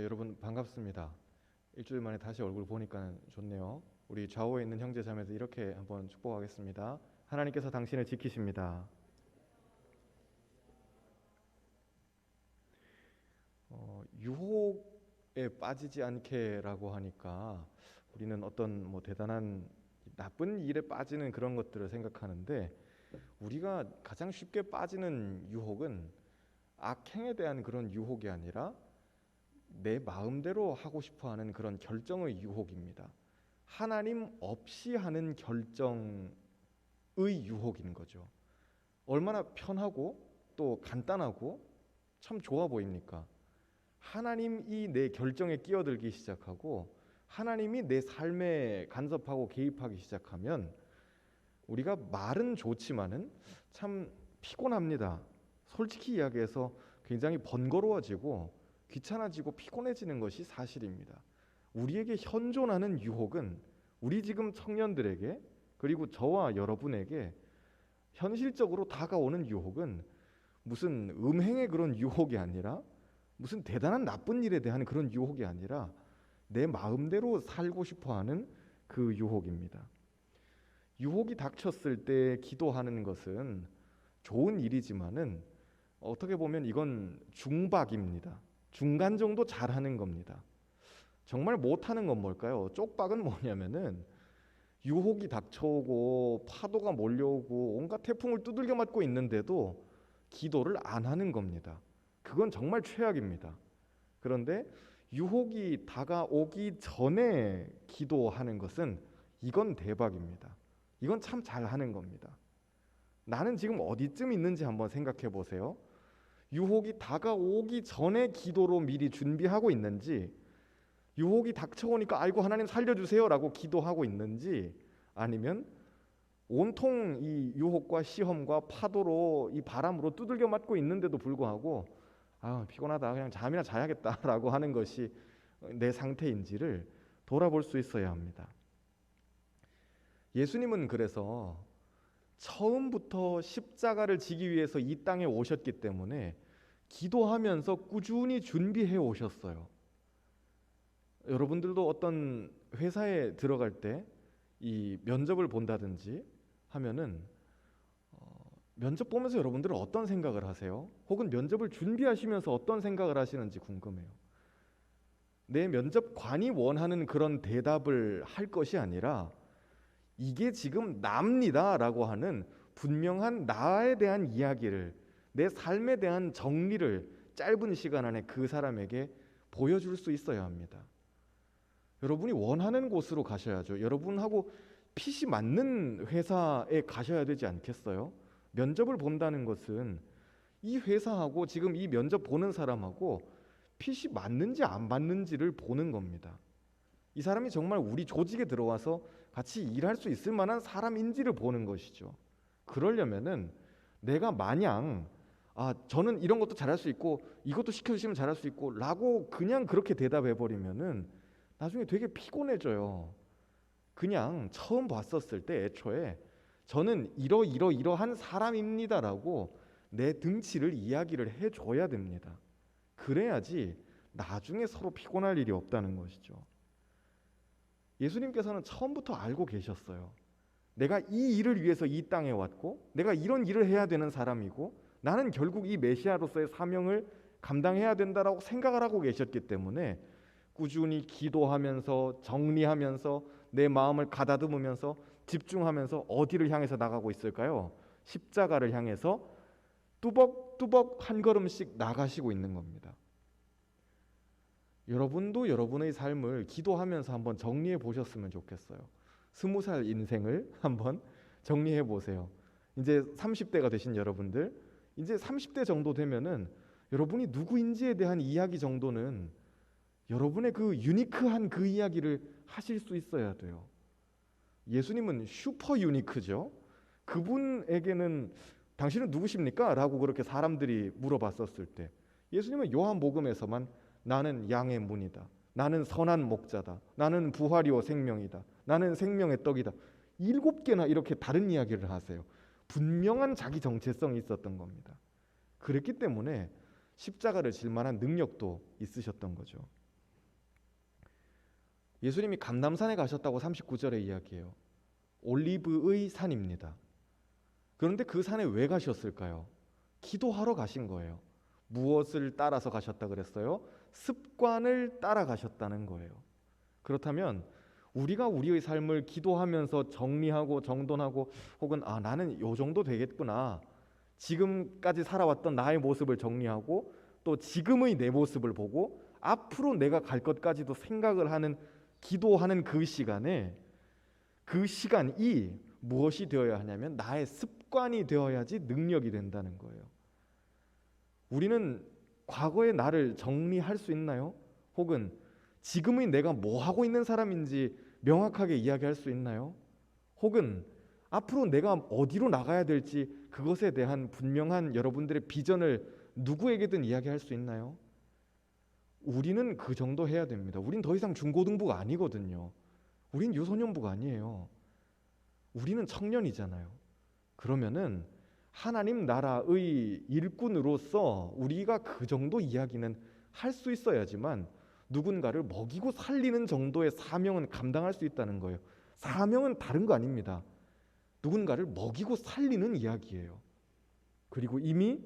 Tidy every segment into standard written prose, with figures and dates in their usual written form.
여러분 반갑습니다. 일주일 만에 다시 얼굴 보니까 좋네요. 우리 좌우에 있는 형제 자매들 이렇게 한번 축복하겠습니다. 하나님께서 당신을 지키십니다. 유혹에 빠지지 않게라고 하니까 우리는 어떤 대단한 나쁜 일에 빠지는 그런 것들을 생각하는데, 우리가 가장 쉽게 빠지는 유혹은 악행에 대한 그런 유혹이 아니라 내 마음대로 하고 싶어 하는 그런 결정의 유혹입니다. 하나님 없이 하는 결정의 유혹인 거죠. 얼마나 편하고 또 간단하고 참 좋아 보입니까? 하나님이 내 결정에 끼어들기 시작하고 하나님이 내 삶에 간섭하고 개입하기 시작하면 우리가 말은 좋지만은 참 피곤합니다. 솔직히 이야기해서 굉장히 번거로워지고 귀찮아지고 피곤해지는 것이 사실입니다. 우리에게 현존하는 유혹은, 우리 지금 청년들에게 그리고 저와 여러분에게 현실적으로 다가오는 유혹은 무슨 음행의 그런 유혹이 아니라, 무슨 대단한 나쁜 일에 대한 그런 유혹이 아니라 내 마음대로 살고 싶어하는 그 유혹입니다. 유혹이 닥쳤을 때 기도하는 것은 좋은 일이지만은 어떻게 보면 이건 중박입니다. 중간 정도 잘하는 겁니다. 정말 못하는 건 뭘까요? 쪽박은 뭐냐면은 유혹이 닥쳐오고 파도가 몰려오고 온갖 태풍을 두들겨 맞고 있는데도 기도를 안 하는 겁니다. 그건 정말 최악입니다. 그런데 유혹이 다가오기 전에 기도하는 것은, 이건 대박입니다. 이건 참 잘하는 겁니다. 나는 지금 어디쯤 있는지 한번 생각해 보세요. 유혹이 다가오기 전에 기도로 미리 준비하고 있는지, 유혹이 닥쳐오니까 아이고 하나님 살려주세요 라고 기도하고 있는지, 아니면 온통 이 유혹과 시험과 파도로 이 바람으로 두들겨 맞고 있는데도 불구하고 피곤하다 그냥 잠이나 자야겠다 라고 하는 것이 내 상태인지를 돌아볼 수 있어야 합니다. 예수님은 그래서 처음부터 십자가를 지기 위해서 이 땅에 오셨기 때문에 기도하면서 꾸준히 준비해 오셨어요. 여러분들도 어떤 회사에 들어갈 때 이 면접을 본다든지 하면은 면접 보면서 여러분들은 어떤 생각을 하세요? 혹은 면접을 준비하시면서 어떤 생각을 하시는지 궁금해요. 내 면접관이 원하는 그런 대답을 할 것이 아니라 이게 지금 납니다 라고 하는 분명한 나에 대한 이야기를, 내 삶에 대한 정리를 짧은 시간 안에 그 사람에게 보여줄 수 있어야 합니다. 여러분이 원하는 곳으로 가셔야죠. 여러분하고 핏이 맞는 회사에 가셔야 되지 않겠어요? 면접을 본다는 것은 이 회사하고 지금 이 면접 보는 사람하고 핏이 맞는지 안 맞는지를 보는 겁니다. 이 사람이 정말 우리 조직에 들어와서 같이 일할 수 있을 만한 사람인지를 보는 것이죠. 그러려면은 내가 마냥 저는 이런 것도 잘할 수 있고 이것도 시켜주시면 잘할 수 있고 라고 그냥 그렇게 대답해버리면은 나중에 되게 피곤해져요. 그냥 처음 봤었을 때 애초에 저는 이러한 사람입니다라고 내 등치를 이야기를 해줘야 됩니다. 그래야지 나중에 서로 피곤할 일이 없다는 것이죠. 예수님께서는 처음부터 알고 계셨어요. 내가 이 일을 위해서 이 땅에 왔고 내가 이런 일을 해야 되는 사람이고 나는 결국 이 메시아로서의 사명을 감당해야 된다라고 생각을 하고 계셨기 때문에 꾸준히 기도하면서 정리하면서 내 마음을 가다듬으면서 집중하면서 어디를 향해서 나가고 있을까요? 십자가를 향해서 뚜벅뚜벅 한 걸음씩 나가시고 있는 겁니다. 여러분도 여러분의 삶을 기도하면서 한번 정리해 보셨으면 좋겠어요. 20살 인생을 한번 정리해 보세요. 이제 30대가 되신 여러분들, 이제 30대 정도 되면은 여러분이 누구인지에 대한 이야기 정도는 여러분의 그 유니크한 그 이야기를 하실 수 있어야 돼요. 예수님은 슈퍼 유니크죠. 그분에게는 당신은 누구십니까? 라고 그렇게 사람들이 물어봤었을 때 예수님은 요한복음에서만 나는 양의 문이다, 나는 선한 목자다, 나는 부활이요 생명이다, 나는 생명의 떡이다, 7개나 이렇게 다른 이야기를 하세요. 분명한 자기 정체성이 있었던 겁니다. 그랬기 때문에 십자가를 질 만한 능력도 있으셨던 거죠. 예수님이 감람산에 가셨다고 39절에 이야기해요. 올리브의 산입니다. 그런데 그 산에 왜 가셨을까요? 기도하러 가신 거예요. 무엇을 따라서 가셨다 그랬어요? 습관을 따라 가셨다는 거예요. 그렇다면 우리가 우리의 삶을 기도하면서 정리하고 정돈하고 혹은 나는 요 정도 되겠구나, 지금까지 살아왔던 나의 모습을 정리하고 또 지금의 내 모습을 보고 앞으로 내가 갈 것까지도 생각을 하는, 기도하는 그 시간에, 그 시간이 무엇이 되어야 하냐면 나의 습관이 되어야지 능력이 된다는 거예요. 우리는 과거의 나를 정리할 수 있나요? 혹은 지금의 내가 뭐 하고 있는 사람인지 명확하게 이야기할 수 있나요? 혹은 앞으로 내가 어디로 나가야 될지 그것에 대한 분명한 여러분들의 비전을 누구에게든 이야기할 수 있나요? 우리는 그 정도 해야 됩니다. 우린 더 이상 중고등부가 아니거든요. 우린 유소년부가 아니에요. 우리는 청년이잖아요. 그러면은 하나님 나라의 일꾼으로서 우리가 그 정도 이야기는 할 수 있어야지만 누군가를 먹이고 살리는 정도의 사명은 감당할 수 있다는 거예요. 사명은 다른 거 아닙니다. 누군가를 먹이고 살리는 이야기예요. 그리고 이미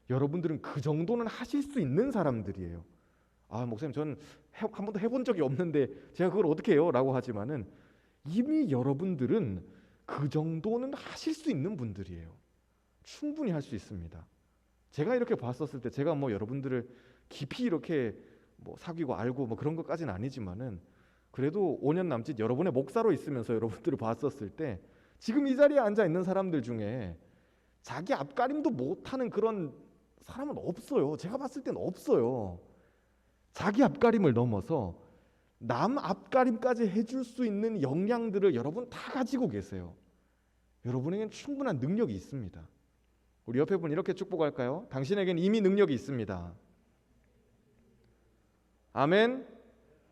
여러분들은 그 정도는 하실 수 있는 사람들이에요. 목사님, 저는 한 번도 해본 적이 없는데 제가 그걸 어떻게 해요? 라고 하지만은 이미 여러분들은 그 정도는 하실 수 있는 분들이에요. 충분히 할 수 있습니다. 제가 이렇게 봤었을 때, 제가 뭐 여러분들을 깊이 이렇게 뭐 사귀고 알고 뭐 그런 것까지는 아니지만은 그래도 5년 남짓 여러분의 목사로 있으면서 여러분들을 봤었을 때 지금 이 자리에 앉아 있는 사람들 중에 자기 앞가림도 못하는 그런 사람은 없어요. 제가 봤을 때는 없어요. 자기 앞가림을 넘어서 남 앞가림까지 해줄 수 있는 역량들을 여러분 다 가지고 계세요. 여러분에겐 충분한 능력이 있습니다. 우리 옆에 분 이렇게 축복할까요? 당신에겐 이미 능력이 있습니다. 아멘.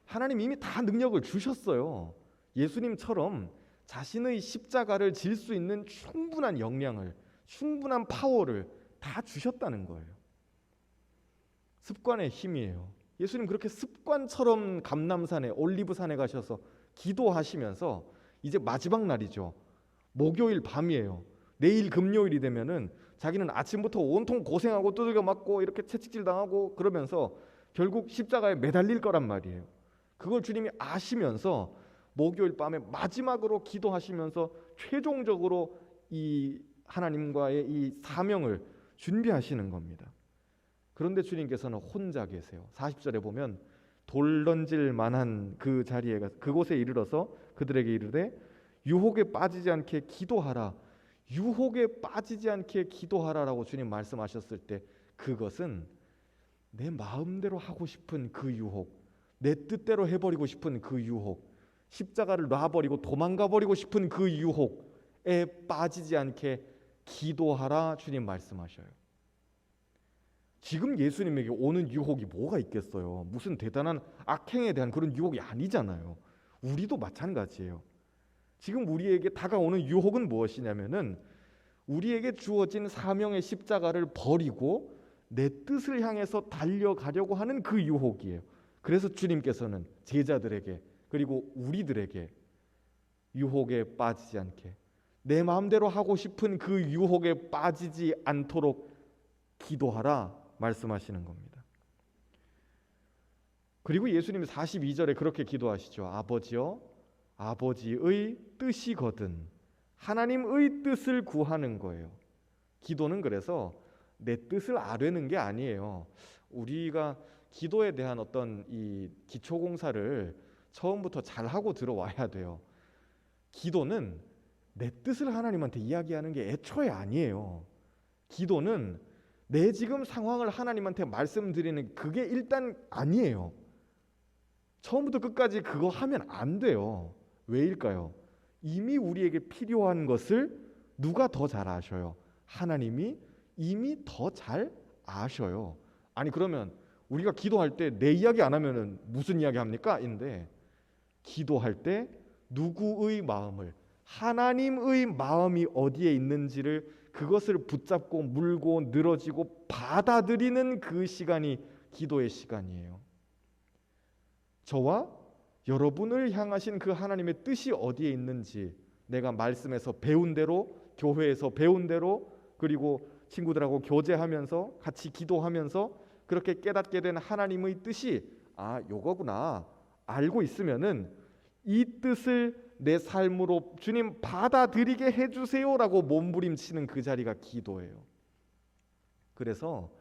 하나님 이미 다 능력을 주셨어요. 예수님처럼 자신의 십자가를 질 수 있는 충분한 역량을, 충분한 파워를 다 주셨다는 거예요. 습관의 힘이에요. 예수님 그렇게 습관처럼 감람산에, 올리브산에 가셔서 기도하시면서 이제 마지막 날이죠. 목요일 밤이에요. 내일 금요일이 되면은 자기는 아침부터 온통 고생하고 두들겨 맞고 이렇게 채찍질 당하고 그러면서 결국 십자가에 매달릴 거란 말이에요. 그걸 주님이 아시면서 목요일 밤에 마지막으로 기도하시면서 최종적으로 이 하나님과의 이 사명을 준비하시는 겁니다. 그런데 주님께서는 혼자 계세요. 40절에 보면 돌 던질 만한 그 자리에 그곳에 이르러서 그들에게 이르되 유혹에 빠지지 않게 기도하라. 유혹에 빠지지 않게 기도하라라고 주님 말씀하셨을 때 그것은 내 마음대로 하고 싶은 그 유혹, 내 뜻대로 해버리고 싶은 그 유혹, 십자가를 놔버리고 도망가 버리고 싶은 그 유혹에 빠지지 않게 기도하라 주님 말씀하셔요. 지금 예수님에게 오는 유혹이 뭐가 있겠어요? 무슨 대단한 악행에 대한 그런 유혹이 아니잖아요. 우리도 마찬가지예요. 지금 우리에게 다가오는 유혹은 무엇이냐면은 우리에게 주어진 사명의 십자가를 버리고 내 뜻을 향해서 달려가려고 하는 그 유혹이에요. 그래서 주님께서는 제자들에게 그리고 우리들에게 유혹에 빠지지 않게, 내 마음대로 하고 싶은 그 유혹에 빠지지 않도록 기도하라 말씀하시는 겁니다. 그리고 예수님이 42절에 그렇게 기도하시죠. 아버지여, 아버지의 뜻이거든. 하나님의 뜻을 구하는 거예요. 기도는 그래서 내 뜻을 아뢰는 게 아니에요. 우리가 기도에 대한 어떤 이 기초공사를 처음부터 잘하고 들어와야 돼요. 기도는 내 뜻을 하나님한테 이야기하는 게 애초에 아니에요. 기도는 내 지금 상황을 하나님한테 말씀드리는 그게 일단 아니에요. 처음부터 끝까지 그거 하면 안 돼요. 왜일까요? 이미 우리에게 필요한 것을 누가 더 잘 아셔요? 하나님이 이미 더 잘 아셔요. 아니 그러면 우리가 기도할 때 내 이야기 안 하면은 무슨 이야기 합니까? 인데 기도할 때 누구의 마음을, 하나님의 마음이 어디에 있는지를 그것을 붙잡고 물고 늘어지고 받아들이는 그 시간이 기도의 시간이에요. 저와 여러분을 향하신 그 하나님의 뜻이 어디에 있는지 내가 말씀에서 배운 대로, 교회에서 배운 대로, 그리고 친구들하고 교제하면서 같이 기도하면서 그렇게 깨닫게 된 하나님의 뜻이 요거구나 알고 있으면은 이 뜻을 내 삶으로 주님 받아들이게 해주세요라고 몸부림치는 그 자리가 기도예요. 그래서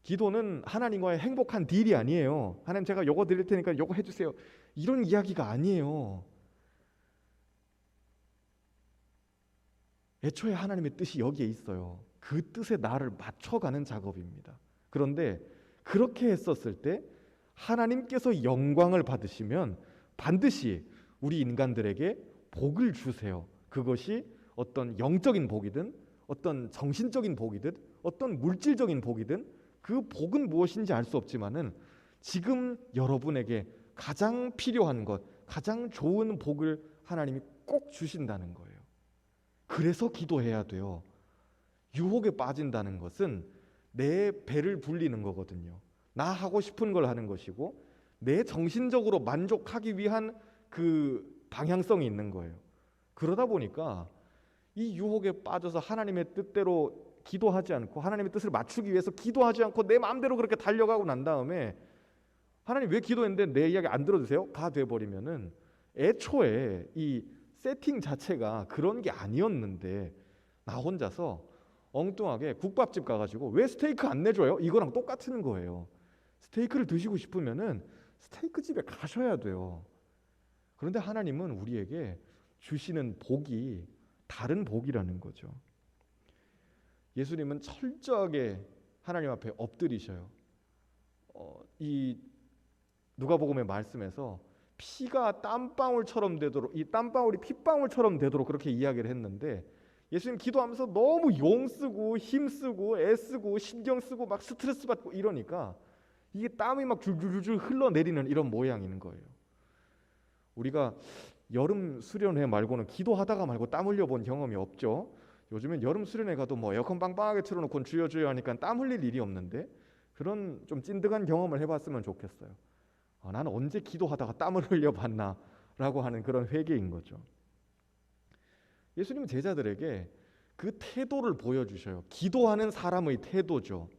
기도는 하나님과의 행복한 딜이 아니에요. 하나님 제가 요거 드릴 테니까 요거 해주세요, 이런 이야기가 아니에요. 애초에 하나님의 뜻이 여기에 있어요. 그 뜻에 나를 맞춰가는 작업입니다. 그런데 그렇게 했었을 때 하나님께서 영광을 받으시면 반드시 우리 인간들에게 복을 주세요. 그것이 어떤 영적인 복이든 어떤 정신적인 복이든 어떤 물질적인 복이든 그 복은 무엇인지 알 수 없지만은 지금 여러분에게 가장 필요한 것, 가장 좋은 복을 하나님이 꼭 주신다는 거예요. 그래서 기도해야 돼요. 유혹에 빠진다는 것은 내 배를 불리는 거거든요. 나 하고 싶은 걸 하는 것이고 내 정신적으로 만족하기 위한 그 방향성이 있는 거예요. 그러다 보니까 이 유혹에 빠져서 하나님의 뜻대로 기도하지 않고 하나님의 뜻을 맞추기 위해서 기도하지 않고 내 마음대로 그렇게 달려가고 난 다음에 하나님 왜 기도했는데 내 이야기 안 들어주세요? 가 돼버리면은 애초에 이 세팅 자체가 그런 게 아니었는데 나 혼자서 엉뚱하게 국밥집 가가지고 왜 스테이크 안 내줘요? 이거랑 똑같은 거예요. 스테이크를 드시고 싶으면은 스테이크 집에 가셔야 돼요. 그런데 하나님은 우리에게 주시는 복이 다른 복이라는 거죠. 예수님은 철저하게 하나님 앞에 엎드리셔요. 이 누가복음의 말씀에서 피가 땀방울처럼 되도록, 이 땀방울이 핏방울처럼 되도록 그렇게 이야기를 했는데 예수님 기도하면서 너무 용쓰고 힘쓰고 애쓰고 신경쓰고 막 스트레스 받고 이러니까 이게 땀이 막 줄줄줄 흘러내리는 이런 모양인 거예요. 우리가 여름 수련회 말고는 기도하다가 말고 땀 흘려본 경험이 없죠. 요즘엔 여름 수련회 가도 뭐 에어컨 빵빵하게 틀어놓고 주여 주여 하니까 땀 흘릴 일이 없는데 그런 좀 찐득한 경험을 해봤으면 좋겠어요. 나는 언제 기도하다가 땀을 흘려봤나 라고 하는 그런 회개인 거죠. 예수님은 제자들에게 그 태도를 보여주셔요. 기도하는 사람의 태도죠.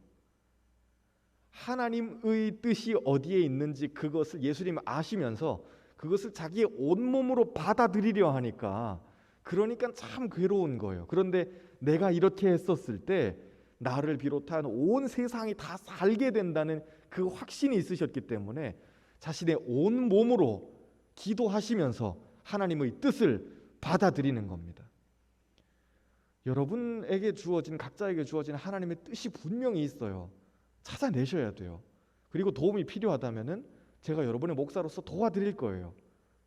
하나님의 뜻이 어디에 있는지 그것을 예수님이 아시면서 그것을 자기의 온몸으로 받아들이려 하니까 그러니까 참 괴로운 거예요. 그런데 내가 이렇게 했었을 때 나를 비롯한 온 세상이 다 살게 된다는 그 확신이 있으셨기 때문에 자신의 온 몸으로 기도하시면서 하나님의 뜻을 받아들이는 겁니다. 여러분에게 주어진, 각자에게 주어진 하나님의 뜻이 분명히 있어요. 찾아내셔야 돼요. 그리고 도움이 필요하다면은 제가 여러분의 목사로서 도와드릴 거예요.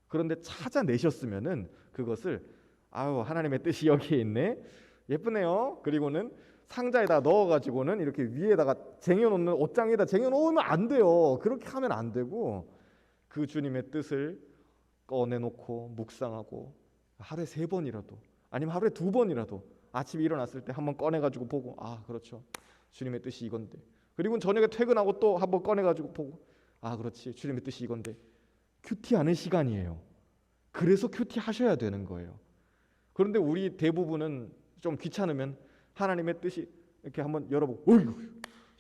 그런데 찾아내셨으면은 그것을 하나님의 뜻이 여기에 있네, 예쁘네요. 그리고는 상자에다 넣어가지고는 이렇게 위에다가 쟁여놓는, 옷장에다 쟁여놓으면 안 돼요. 그렇게 하면 안 되고 그 주님의 뜻을 꺼내놓고 묵상하고 하루에 3번이라도 아니면 하루에 2번이라도 아침에 일어났을 때 한번 꺼내가지고 보고 그렇죠, 주님의 뜻이 이건데. 그리고 저녁에 퇴근하고 또 한번 꺼내가지고 보고 그렇지, 주님의 뜻이 이건데. 큐티하는 시간이에요. 그래서 큐티 하셔야 되는 거예요. 그런데 우리 대부분은 좀 귀찮으면 하나님의 뜻이 이렇게 한번 열어보고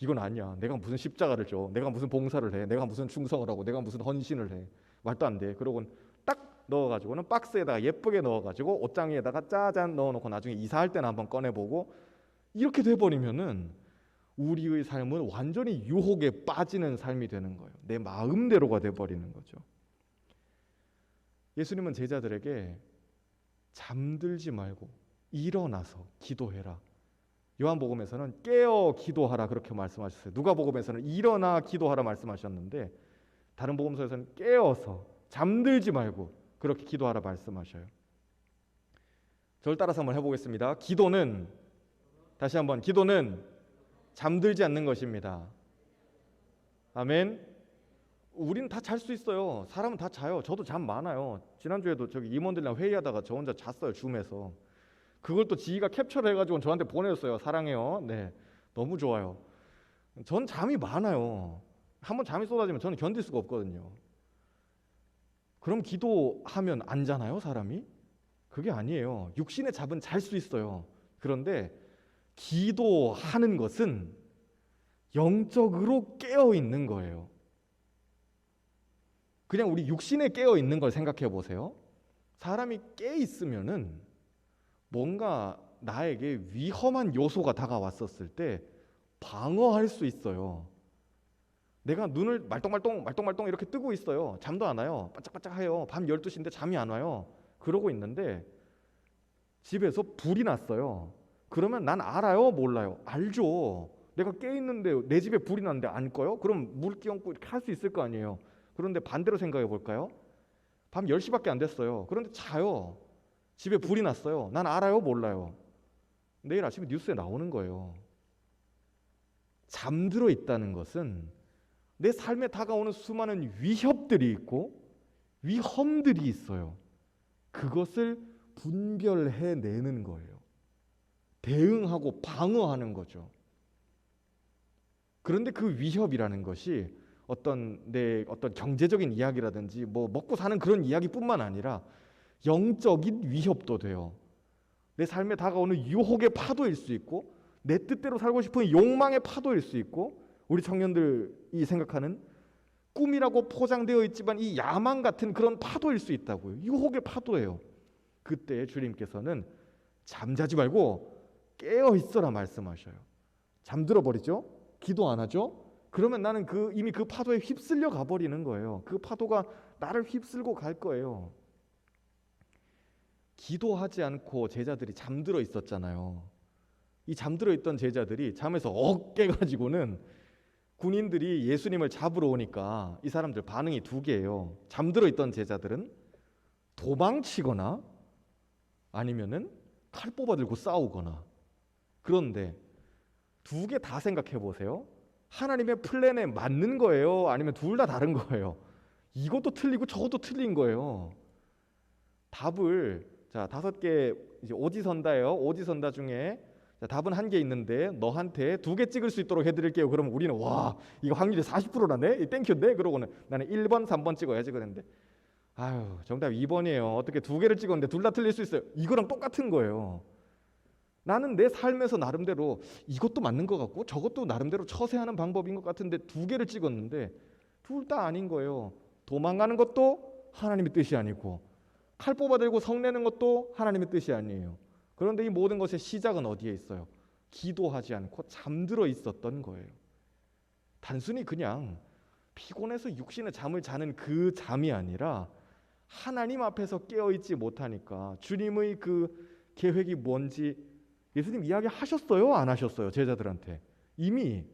이건 아니야, 내가 무슨 십자가를 줘, 내가 무슨 봉사를 해, 내가 무슨 충성을 하고, 내가 무슨 헌신을 해, 말도 안 돼. 그러고는 딱 넣어가지고는 박스에다가 예쁘게 넣어가지고 옷장에다가 짜잔 넣어놓고 나중에 이사할 때는 한번 꺼내보고, 이렇게 돼버리면은 우리의 삶은 완전히 유혹에 빠지는 삶이 되는 거예요. 내 마음대로가 돼버리는 거죠. 예수님은 제자들에게 잠들지 말고 일어나서 기도해라. 요한복음에서는 깨어 기도하라 그렇게 말씀하셨어요. 누가복음에서는 일어나 기도하라 말씀하셨는데 다른 복음서에서는 깨어서 잠들지 말고 그렇게 기도하라 말씀하셔요. 저를 따라서 한번 해보겠습니다. 기도는, 다시 한번, 기도는 잠들지 않는 것입니다. 아멘. 우리는 다 잘 수 있어요. 사람은 다 자요. 저도 잠 많아요. 지난주에도 저기 임원들이랑 회의하다가 저 혼자 잤어요, 줌에서. 그걸 또 지희가 캡처를 해가지고 저한테 보내줬어요. 사랑해요. 네, 너무 좋아요. 전 잠이 많아요. 한번 잠이 쏟아지면 저는 견딜 수가 없거든요. 그럼 기도하면 안 자나요, 사람이? 그게 아니에요. 육신의 잡은 잘 수 있어요. 그런데 기도하는 것은 영적으로 깨어 있는 거예요. 그냥 우리 육신에 깨어 있는 걸 생각해 보세요. 사람이 깨 있으면은 뭔가 나에게 위험한 요소가 다가왔었을 때 방어할 수 있어요. 내가 눈을 말똥말똥 이렇게 뜨고 있어요. 잠도 안 와요. 반짝반짝해요. 밤 12시인데 잠이 안 와요. 그러고 있는데 집에서 불이 났어요. 그러면 난 알아요? 몰라요? 알죠. 내가 깨 있는데 내 집에 불이 났는데 안 꺼요? 그럼 물 끼얹고 이렇게 할 수 있을 거 아니에요. 그런데 반대로 생각해 볼까요? 밤 10시밖에 안 됐어요. 그런데 자요. 집에 불이 났어요. 난 알아요? 몰라요? 내일 아침에 뉴스에 나오는 거예요. 잠들어 있다는 것은 내 삶에 다가오는 수많은 위협들이 있고 위험들이 있어요. 그것을 분별해내는 거예요. 대응하고 방어하는 거죠. 그런데 그 위협이라는 것이 내 경제적인 이야기라든지 뭐 먹고 사는 그런 이야기뿐만 아니라 영적인 위협도 돼요. 내 삶에 다가오는 유혹의 파도일 수 있고 내 뜻대로 살고 싶은 욕망의 파도일 수 있고 우리 청년들이 생각하는 꿈이라고 포장되어 있지만 이 야망 같은 그런 파도일 수 있다고요. 유혹의 파도예요. 그때 주님께서는 잠자지 말고 깨어 있어라 말씀하셔요. 잠들어 버리죠? 기도 안 하죠? 그러면 나는 이미 그 파도에 휩쓸려 가버리는 거예요. 그 파도가 나를 휩쓸고 갈 거예요. 기도하지 않고 제자들이 잠들어 있었잖아요. 이 잠들어 있던 제자들이 잠에서 깨가지고는 군인들이 예수님을 잡으러 오니까 이 사람들 반응이 두 개예요. 잠들어 있던 제자들은 도망치거나 아니면은 칼 뽑아 들고 싸우거나. 그런데 두 개 다 생각해 보세요. 하나님의 플랜에 맞는 거예요? 아니면 둘 다 다른 거예요? 이것도 틀리고 저것도 틀린 거예요. 답을 자 5개 이제 오지선다예요. 오지선다 중에 자, 답은 한 개 있는데 너한테 2개 찍을 수 있도록 해드릴게요. 그러면 우리는 와 이거 확률이 40%라네? 땡큐인데? 그러고는 나는 1번, 3번 찍어야지 그랬는데 아유 정답 2번이에요. 어떻게 2개를 찍었는데 둘 다 틀릴 수 있어요? 이거랑 똑같은 거예요. 나는 내 삶에서 나름대로 이것도 맞는 것 같고 저것도 나름대로 처세하는 방법인 것 같은데 2개를 찍었는데 둘 다 아닌 거예요. 도망가는 것도 하나님의 뜻이 아니고 칼 뽑아들고 성내는 것도 하나님의 뜻이 아니에요. 그런데 이 모든 것의 시작은 어디에 있어요? 기도하지 않고 잠들어 있었던 거예요. 단순히 그냥 피곤해서 육신의 잠을 자는 그 잠이 아니라 하나님 앞에서 깨어있지 못하니까 주님의 그 계획이 뭔지 예수님 이야기하셨어요? 안 하셨어요? 제자들한테 이미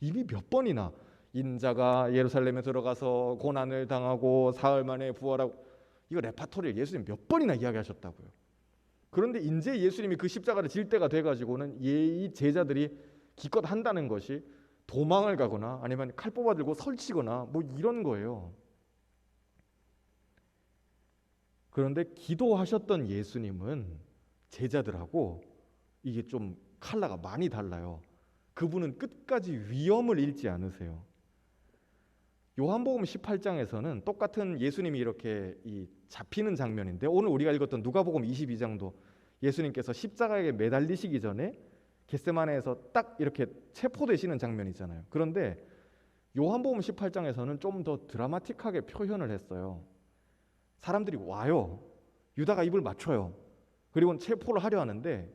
몇 번이나 인자가 예루살렘에 들어가서 고난을 당하고 사흘 만에 부활하고 이거 레파토리를 예수님 몇 번이나 이야기하셨다고요. 그런데 이제 예수님이 그 십자가를 질 때가 돼가지고는 이 제자들이 기껏 한다는 것이 도망을 가거나 아니면 칼 뽑아들고 설치거나 뭐 이런 거예요. 그런데 기도하셨던 예수님은 제자들하고 이게 좀 컬러가 많이 달라요. 그분은 끝까지 위험을 잃지 않으세요. 요한복음 18장에서는 똑같은 예수님이 이렇게 잡히는 장면인데 오늘 우리가 읽었던 누가복음 22장도 예수님께서 십자가에 매달리시기 전에 겟세마네에서 딱 이렇게 체포되시는 장면이잖아요. 그런데 요한복음 18장에서는 좀 더 드라마틱하게 표현을 했어요. 사람들이 와요. 유다가 입을 맞춰요. 그리고 체포를 하려 하는데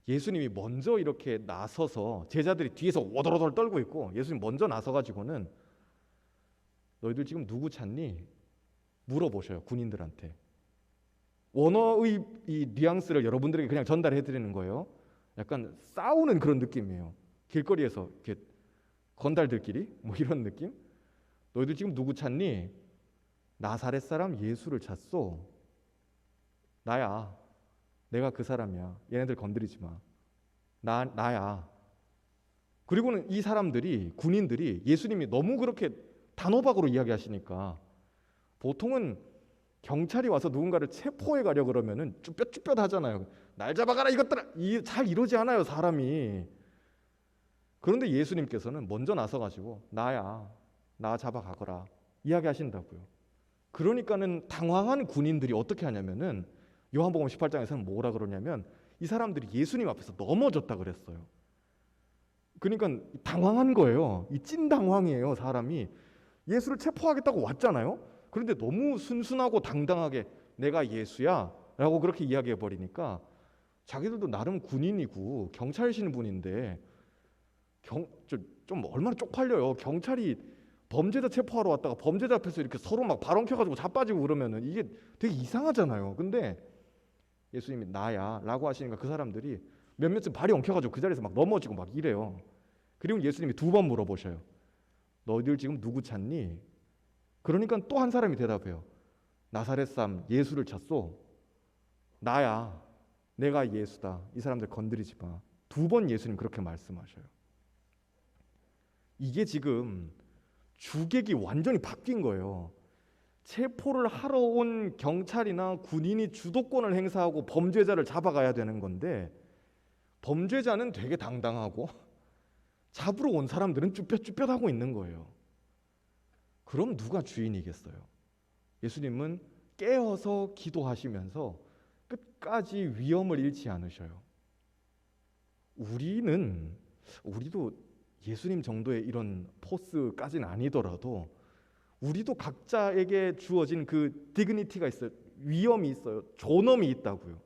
예수님이 먼저 이렇게 나서서 제자들이 뒤에서 오돌오돌 떨고 있고 예수님 먼저 나서가지고는 너희들 지금 누구 찾니? 물어보셔요. 군인들한테. 원어의 이 뉘앙스를 여러분들에게 그냥 전달해 드리는 거예요. 약간 싸우는 그런 느낌이에요. 길거리에서 이렇게 건달들끼리 뭐 이런 느낌? 너희들 지금 누구 찾니? 나사렛 사람 예수를 찾소. 나야. 내가 그 사람이야. 얘네들 건드리지 마. 나야. 그리고는 이 사람들이 군인들이 예수님이 너무 그렇게 단호박으로 이야기하시니까 보통은 경찰이 와서 누군가를 체포해 가려 그러면은 쭈뼛쭈뼛 하잖아요. 날 잡아가라 이것들아. 잘 이러지 않아요, 사람이. 그런데 예수님께서는 먼저 나서 가지고 나야. 나 잡아가거라. 이야기하신다고요. 그러니까는 당황한 군인들이 어떻게 하냐면은 요한복음 18장에서는 뭐라 그러냐면 이 사람들이 예수님 앞에서 넘어졌다 그랬어요. 그러니까 당황한 거예요. 이 찐당황이에요, 사람이. 예수를 체포하겠다고 왔잖아요. 그런데 너무 순순하고 당당하게 내가 예수야 라고 그렇게 이야기해 버리니까 자기들도 나름 군인이고 경찰 신분인데 좀 얼마나 쪽팔려요. 경찰이 범죄자 체포하러 왔다가 범죄자 앞에서 이렇게 서로 막 발언 켜가지고 자빠지고 그러면은 이게 되게 이상하잖아요. 근데 예수님이 나야 라고 하시니까 그 사람들이 몇몇쯤 발이 엉켜가지고 그 자리에서 막 넘어지고 막 이래요. 그리고 예수님이 두 번 물어보셔요. 너희들 지금 누구 찾니? 그러니까 또 한 사람이 대답해요. 나사렛 사람 예수를 찾소. 나야. 내가 예수다. 이 사람들 건드리지 마. 두 번 예수님 그렇게 말씀하셔요. 이게 지금 주객이 완전히 바뀐 거예요. 체포를 하러 온 경찰이나 군인이 주도권을 행사하고 범죄자를 잡아가야 되는 건데 범죄자는 되게 당당하고 잡으러 온 사람들은 쭈뼛쭈뼛하고 있는 거예요. 그럼 누가 주인이겠어요? 예수님은 깨어서 기도하시면서 끝까지 위험을 잃지 않으셔요. 우리도 예수님 정도의 이런 포스까지는 아니더라도 우리도 각자에게 주어진 그 디그니티가 있어요. 위엄이 있어요. 존엄이 있다고요.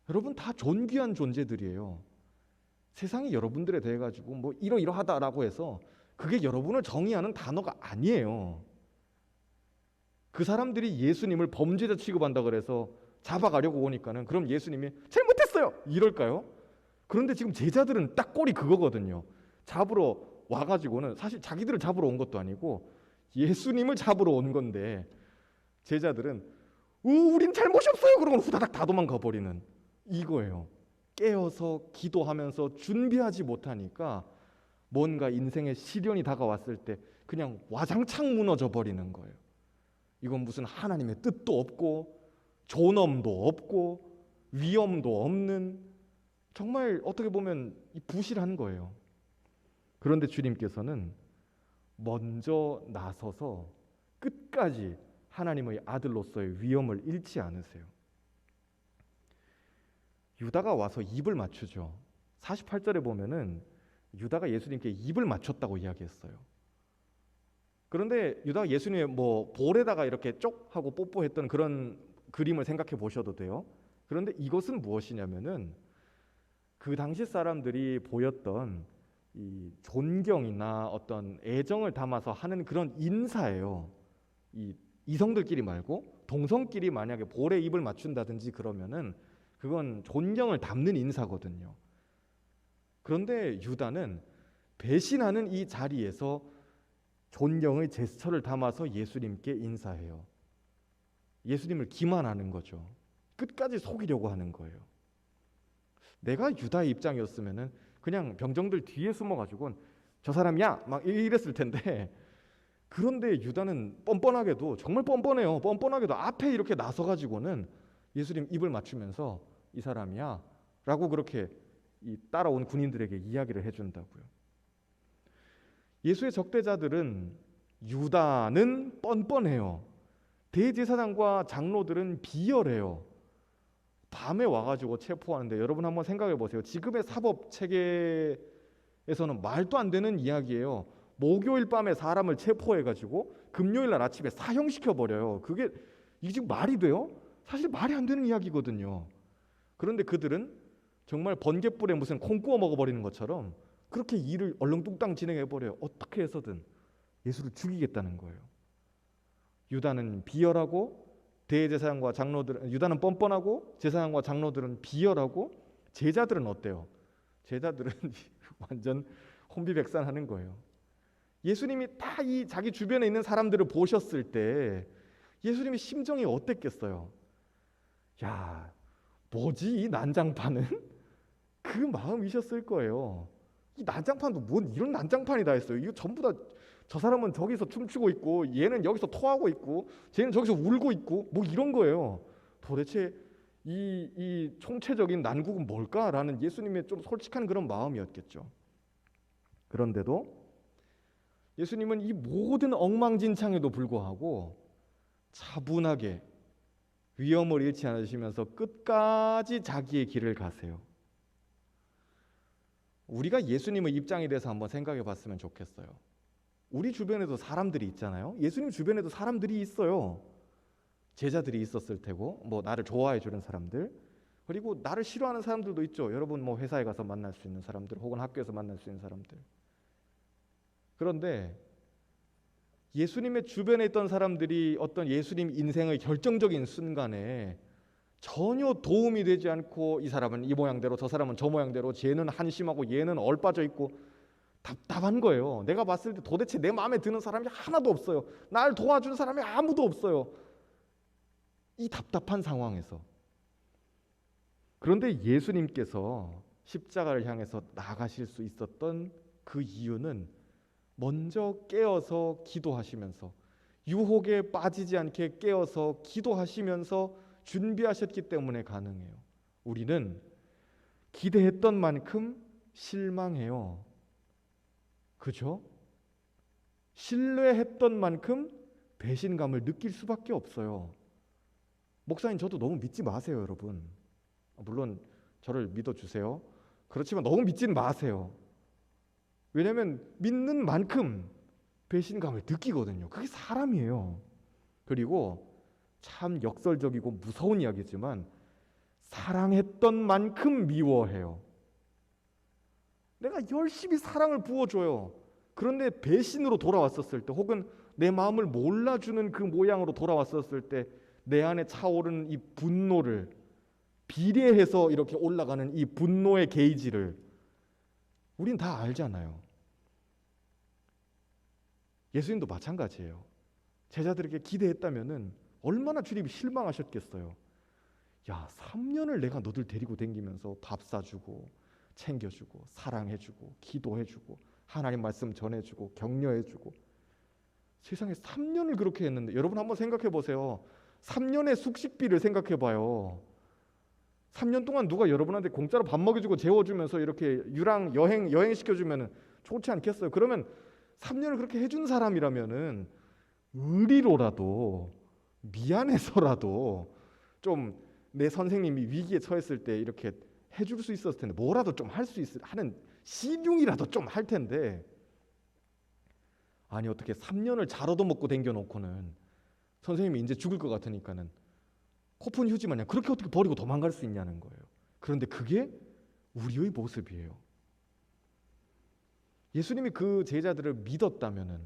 여러분 다 존귀한 존재들이에요. 세상이 여러분들에 대해 가지고 뭐 이러이러하다라고 해서 그게 여러분을 정의하는 단어가 아니에요. 그 사람들이 예수님을 범죄자 취급한다 그래서 잡아가려고 오니까는 그럼 예수님이 잘못했어요 이럴까요? 그런데 지금 제자들은 딱 꼴이 그거거든요. 잡으러 와가지고는 사실 자기들을 잡으러 온 것도 아니고 예수님을 잡으러 온 건데 제자들은 우린 잘못이 없어요 그러고 후다닥 다 도망가 버리는 이거예요. 깨어서 기도하면서 준비하지 못하니까 뭔가 인생의 시련이 다가왔을 때 그냥 와장창 무너져 버리는 거예요. 이건 무슨 하나님의 뜻도 없고 존엄도 없고 위엄도 없는 정말 어떻게 보면 부실한 거예요. 그런데 주님께서는 먼저 나서서 끝까지 하나님의 아들로서의 위엄을 잃지 않으세요. 유다가 와서 입을 맞추죠. 48절에 보면은 유다가 예수님께 입을 맞췄다고 이야기했어요. 그런데 유다가 예수님의 뭐 볼에다가 이렇게 쪽 하고 뽀뽀했던 그런 그림을 생각해 보셔도 돼요. 그런데 이것은 무엇이냐면은 그 당시 사람들이 보였던 이 존경이나 어떤 애정을 담아서 하는 그런 인사예요. 이 이성들끼리 말고 동성끼리 만약에 볼에 입을 맞춘다든지 그러면은 그건 존경을 담는 인사거든요. 그런데 유다는 배신하는 이 자리에서 존경의 제스처를 담아서 예수님께 인사해요. 예수님을 기만하는 거죠. 끝까지 속이려고 하는 거예요. 내가 유다의 입장이었으면은 그냥 병정들 뒤에 숨어가지고 저 사람이야 막 이랬을 텐데 그런데 유다는 뻔뻔하게도 정말 뻔뻔해요. 뻔뻔하게도 앞에 이렇게 나서가지고는 예수님 입을 맞추면서 이 사람이야 라고 그렇게 이 따라온 군인들에게 이야기를 해준다고요. 예수의 적대자들은 유다는 뻔뻔해요. 대제사장과 장로들은 비열해요. 밤에 와가지고 체포하는데 여러분 한번 생각해 보세요. 지금의 사법 체계에서는 말도 안 되는 이야기예요. 목요일 밤에 사람을 체포해가지고 금요일 날 아침에 사형시켜 버려요. 이게 지금 말이 돼요? 사실 말이 안 되는 이야기거든요. 그런데 그들은 정말 번갯불에 무슨 콩 구워 먹어버리는 것처럼 그렇게 일을 얼렁뚱땅 진행해버려요. 어떻게 해서든 예수를 죽이겠다는 거예요. 유다는 비열하고 대제사장과 장로들은 유다는 뻔뻔하고 제사장과 장로들은 비열하고 제자들은 어때요? 제자들은 완전 혼비백산하는 거예요. 예수님이 다 이 자기 주변에 있는 사람들을 보셨을 때 예수님의 심정이 어땠겠어요? 야, 뭐지 이 난장판은? 그 마음이셨을 거예요. 이 난장판도 뭔 이런 난장판이 다 했어요. 이거 전부 다 저 사람은 저기서 춤추고 있고 얘는 여기서 토하고 있고 쟤는 저기서 울고 있고 뭐 이런 거예요. 도대체 이 총체적인 난국은 뭘까라는 예수님의 좀 솔직한 그런 마음이었겠죠. 그런데도 예수님은 이 모든 엉망진창에도 불구하고 차분하게 위험을 잃지 않으시면서 끝까지 자기의 길을 가세요. 우리가 예수님의 입장에 대해서 한번 생각해 봤으면 좋겠어요. 우리 주변에도 사람들이 있잖아요. 예수님 주변에도 사람들이 있어요. 제자들이 있었을 테고, 뭐 나를 좋아해 주는 사람들, 그리고 나를 싫어하는 사람들도 있죠. 여러분 뭐 회사에 가서 만날 수 있는 사람들, 혹은 학교에서 만날 수 있는 사람들. 그런데 예수님의 주변에 있던 사람들이 어떤 예수님 인생의 결정적인 순간에 전혀 도움이 되지 않고, 이 사람은 이 모양대로, 저 사람은 저 모양대로, 쟤는 한심하고 얘는 얼빠져 있고 답답한 거예요. 내가 봤을 때 도대체 내 마음에 드는 사람이 하나도 없어요. 날 도와주는 사람이 아무도 없어요. 이 답답한 상황에서, 그런데 예수님께서 십자가를 향해서 나가실 수 있었던 그 이유는 먼저 깨어서 기도하시면서, 유혹에 빠지지 않게 깨어서 기도하시면서 준비하셨기 때문에 가능해요. 우리는 기대했던 만큼 실망해요. 그죠? 신뢰했던 만큼 배신감을 느낄 수밖에 없어요. 목사님, 저도 너무 믿지 마세요, 여러분. 물론 저를 믿어주세요. 그렇지만 너무 믿지는 마세요. 왜냐하면 믿는 만큼 배신감을 느끼거든요. 그게 사람이에요. 그리고 참 역설적이고 무서운 이야기지만, 사랑했던 만큼 미워해요. 내가 열심히 사랑을 부어줘요. 그런데 배신으로 돌아왔었을 때, 혹은 내 마음을 몰라주는 그 모양으로 돌아왔었을 때, 내 안에 차오르는 이 분노를, 비례해서 이렇게 올라가는 이 분노의 게이지를 우린 다 알잖아요. 예수님도 마찬가지예요. 제자들에게 기대했다면은 얼마나 주님이 실망하셨겠어요. 야, 3년을 내가 너들 데리고 다니면서 밥 사주고 챙겨주고 사랑해주고 기도해주고 하나님 말씀 전해주고 격려해주고, 세상에 3년을 그렇게 했는데, 여러분 한번 생각해 보세요. 3년의 숙식비를 생각해 봐요. 3년 동안 누가 여러분한테 공짜로 밥 먹여주고 재워주면서 이렇게 유랑 여행 시켜주면 좋지 않겠어요? 그러면 3년을 그렇게 해준 사람이라면은 의리로라도, 미안해서라도 좀 내 선생님이 위기에 처했을 때 이렇게 해줄 수 있었을 텐데, 뭐라도 좀 할 수 있을 하는 신용이라도 좀 할 텐데, 아니 어떻게 3년을 잘 얻어먹고 댕겨놓고는 선생님이 이제 죽을 것 같으니까는 코푼 휴지 마냥 그렇게 어떻게 버리고 도망갈 수 있냐는 거예요. 그런데 그게 우리의 모습이에요. 예수님이 그 제자들을 믿었다면은,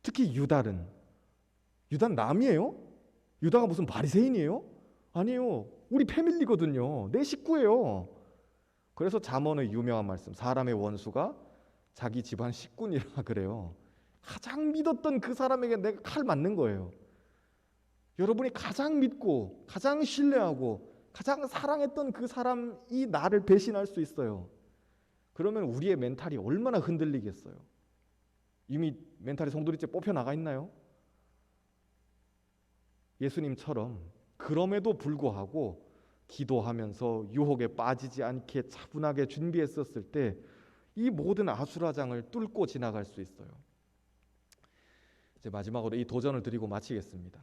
특히 유다는 남이에요? 유다가 무슨 바리새인이에요? 아니에요. 우리 패밀리거든요. 내 식구예요. 그래서 잠언의 유명한 말씀, 사람의 원수가 자기 집안 식군이라 그래요. 가장 믿었던 그 사람에게 내가 칼 맞는 거예요. 여러분이 가장 믿고 가장 신뢰하고 가장 사랑했던 그 사람이 나를 배신할 수 있어요. 그러면 우리의 멘탈이 얼마나 흔들리겠어요. 이미 멘탈이 송두리째 뽑혀 나가 있나요? 예수님처럼 그럼에도 불구하고 기도하면서 유혹에 빠지지 않게 차분하게 준비했었을 때 이 모든 아수라장을 뚫고 지나갈 수 있어요. 이제 마지막으로 이 도전을 드리고 마치겠습니다.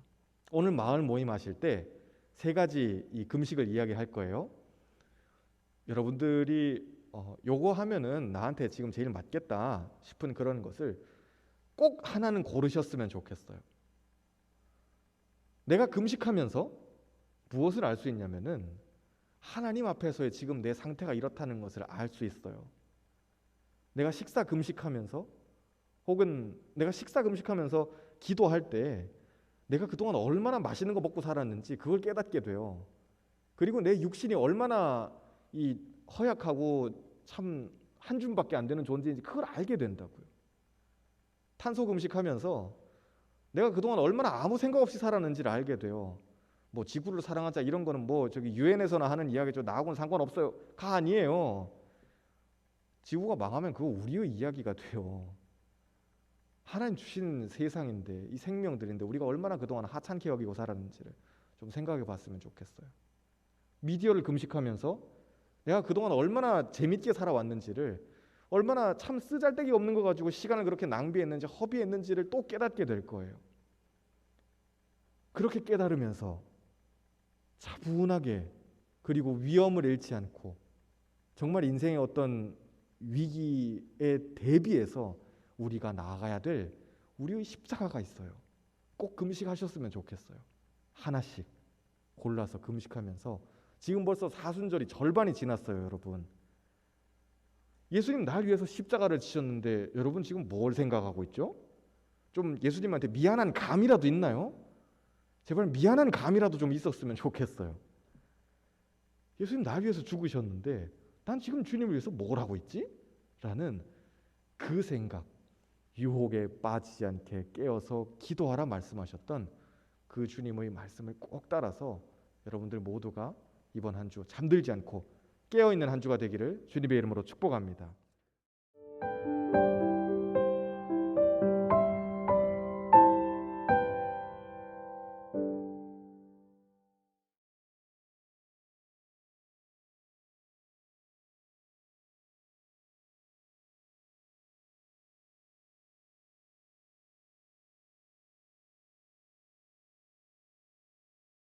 오늘 마을 모임 하실 때 세 가지 이 금식을 이야기할 거예요. 여러분들이 요거 하면은 나한테 지금 제일 맞겠다 싶은 그런 것을 꼭 하나는 고르셨으면 좋겠어요. 내가 금식하면서 무엇을 알 수 있냐면은, 하나님 앞에서의 지금 내 상태가 이렇다는 것을 알 수 있어요. 내가 식사 금식하면서, 혹은 내가 식사 금식하면서 기도할 때 내가 그동안 얼마나 맛있는 거 먹고 살았는지 그걸 깨닫게 돼요. 그리고 내 육신이 얼마나 이 허약하고 참 한 줌밖에 안 되는 존재인지 그걸 알게 된다고요. 탄소 금식하면서 내가 그동안 얼마나 아무 생각 없이 살았는지를 알게 돼요. 뭐 지구를 사랑하자 이런 거는 뭐 저기 유엔에서나 하는 이야기죠. 나하고는 상관없어요가 아니에요. 지구가 망하면 그거 우리의 이야기가 돼요. 하나님 주신 세상인데, 이 생명들인데 우리가 얼마나 그동안 하찮게 여기고 살았는지를 좀 생각해 봤으면 좋겠어요. 미디어를 금식하면서 내가 그동안 얼마나 재밌게 살아왔는지를, 얼마나 참 쓰잘데기 없는 거 가지고 시간을 그렇게 낭비했는지 허비했는지를 또 깨닫게 될 거예요. 그렇게 깨달으면서 차분하게, 그리고 위험을 잃지 않고 정말 인생의 어떤 위기에 대비해서 우리가 나아가야 될 우리의 십자가가 있어요. 꼭 금식하셨으면 좋겠어요. 하나씩 골라서 금식하면서. 지금 벌써 사순절이 절반이 지났어요, 여러분. 예수님 날 위해서 십자가를 지셨는데 여러분 지금 뭘 생각하고 있죠? 좀 예수님한테 미안한 감이라도 있나요? 제발 미안한 감이라도 좀 있었으면 좋겠어요. 예수님 날 위해서 죽으셨는데 난 지금 주님을 위해서 뭘 하고 있지? 라는 그 생각, 유혹에 빠지지 않게 깨어서 기도하라 말씀하셨던 그 주님의 말씀을 꼭 따라서 여러분들 모두가 이번 한 주 잠들지 않고 깨어있는 한 주가 되기를 주님의 이름으로 축복합니다.